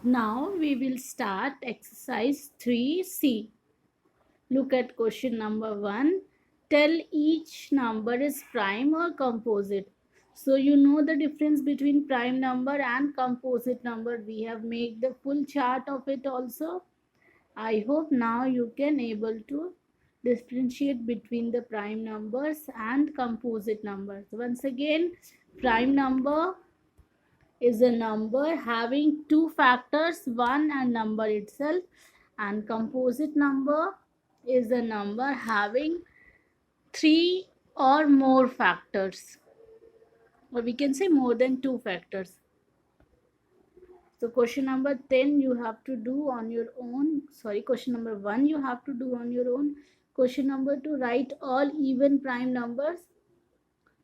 Now we will start exercise 3C. Look at question number 1. Tell each number is prime or composite. So you know the difference between prime number and composite number. We have made the full chart of it also. I hope now you can able to differentiate between the prime numbers and composite numbers. Once again, prime number is a number having two factors, one and number itself, and composite number is a number having three or more factors, or we can say more than two factors. So question number 10 you have to do on your own. Sorry, question number 1 you have to do on your own. Question number 2, write all even prime numbers.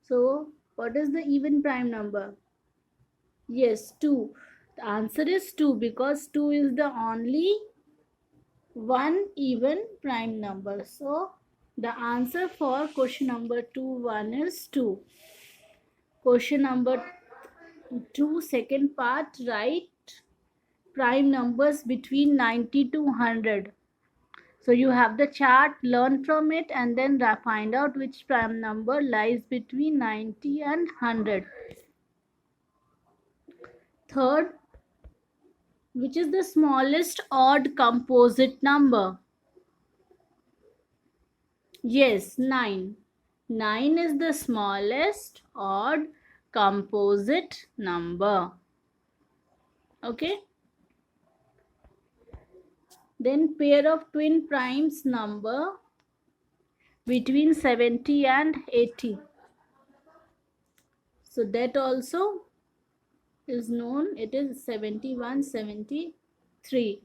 So what is the even prime number? Yes, 2. The answer is 2 because 2 is the only one even prime number. So the answer for question number 1 is 2. Question number 2, second part, write prime numbers between 90 to 100. So you have the chart, learn from it, and then find out which prime number lies between 90 and 100. Third, which is the smallest odd composite number? Yes, 9. 9 is the smallest odd composite number. Okay. Then pair of twin primes number between 70 and 80. So that also is known. It is 71, 73.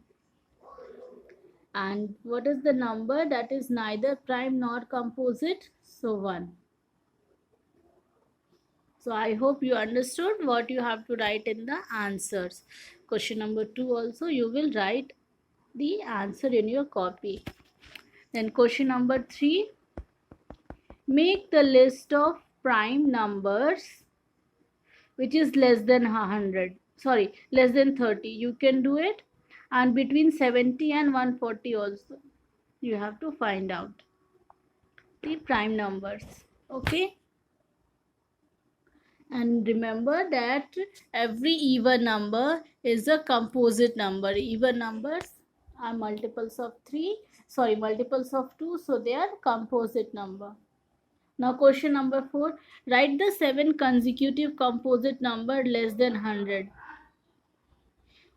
And what is the number that is neither prime nor composite? So 1. So I hope you understood what you have to write in the answers. Question number 2 also you will write the answer in your copy. Then question number 3, make the list of prime numbers which is less than 100. Sorry, less than 30. You can do it. And between 70 and 140 also you have to find out the prime numbers. Okay. And remember that every even number is a composite number. Even numbers are multiples of 3, sorry, multiples of 2, so they are composite number. Now question number 4, write the 7 consecutive composite number less than 100.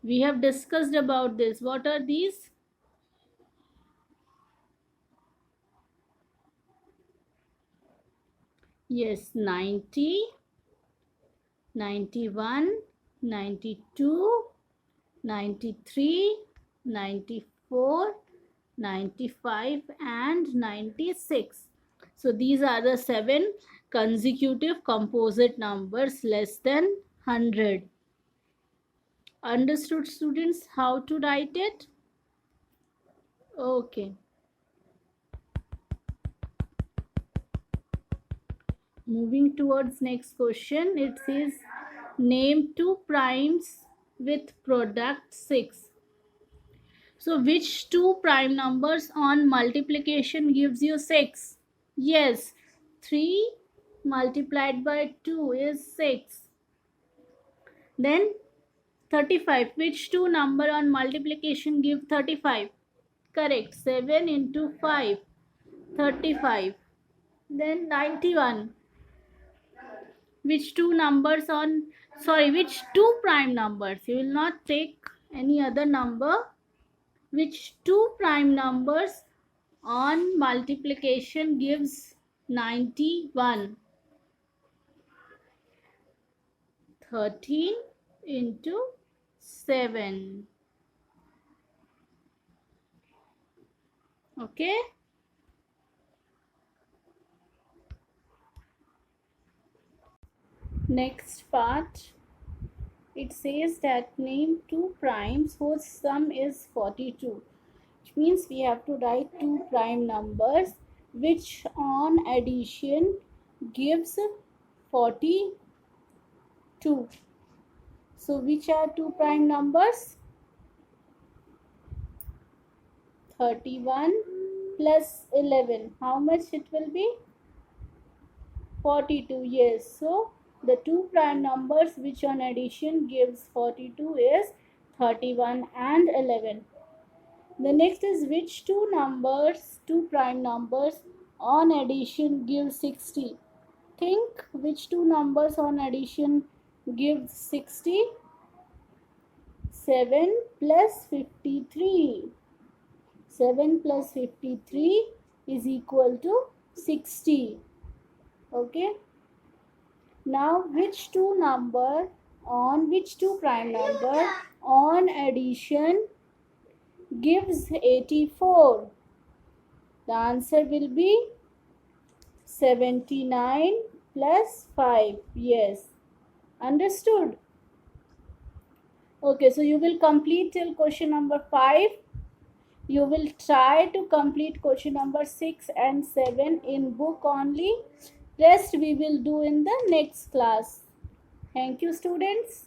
We have discussed about this. What are these? Yes, 90, 91, 92, 93, 94, 95 and 96. So these are the 7 consecutive composite numbers less than 100. Understood, students, how to write it? Okay. Moving towards next question, it says name 2 primes with product 6. So which 2 prime numbers on multiplication gives you 6? Yes, 3 multiplied by 2 is 6. Then 35. Which 2 number on multiplication give 35? Correct. 7 into 5. 35. Then 91. Which 2 numbers on, which 2 prime numbers? You will not take any other number. Which 2 prime numbers on multiplication gives 91? 13 into 7. Okay. Next part, it says that name 2 primes whose sum is 42. Which means we have to write 2 prime numbers which on addition gives 42. So which are 2 prime numbers? 31 plus 11. How much it will be? 42. Yes. So the two prime numbers which on addition gives 42 is 31 and 11. The next is which two prime numbers on addition give 60. Think which two numbers on addition give 60? 7 plus 53. 7 plus 53 is equal to 60. Okay. Now which two prime number on addition gives 84? The answer will be 79 plus 5. Yes. Understood? Okay, so you will complete till question number 5. You will try to complete question number 6 and 7 in book only. Rest we will do in the next class. Thank you, students.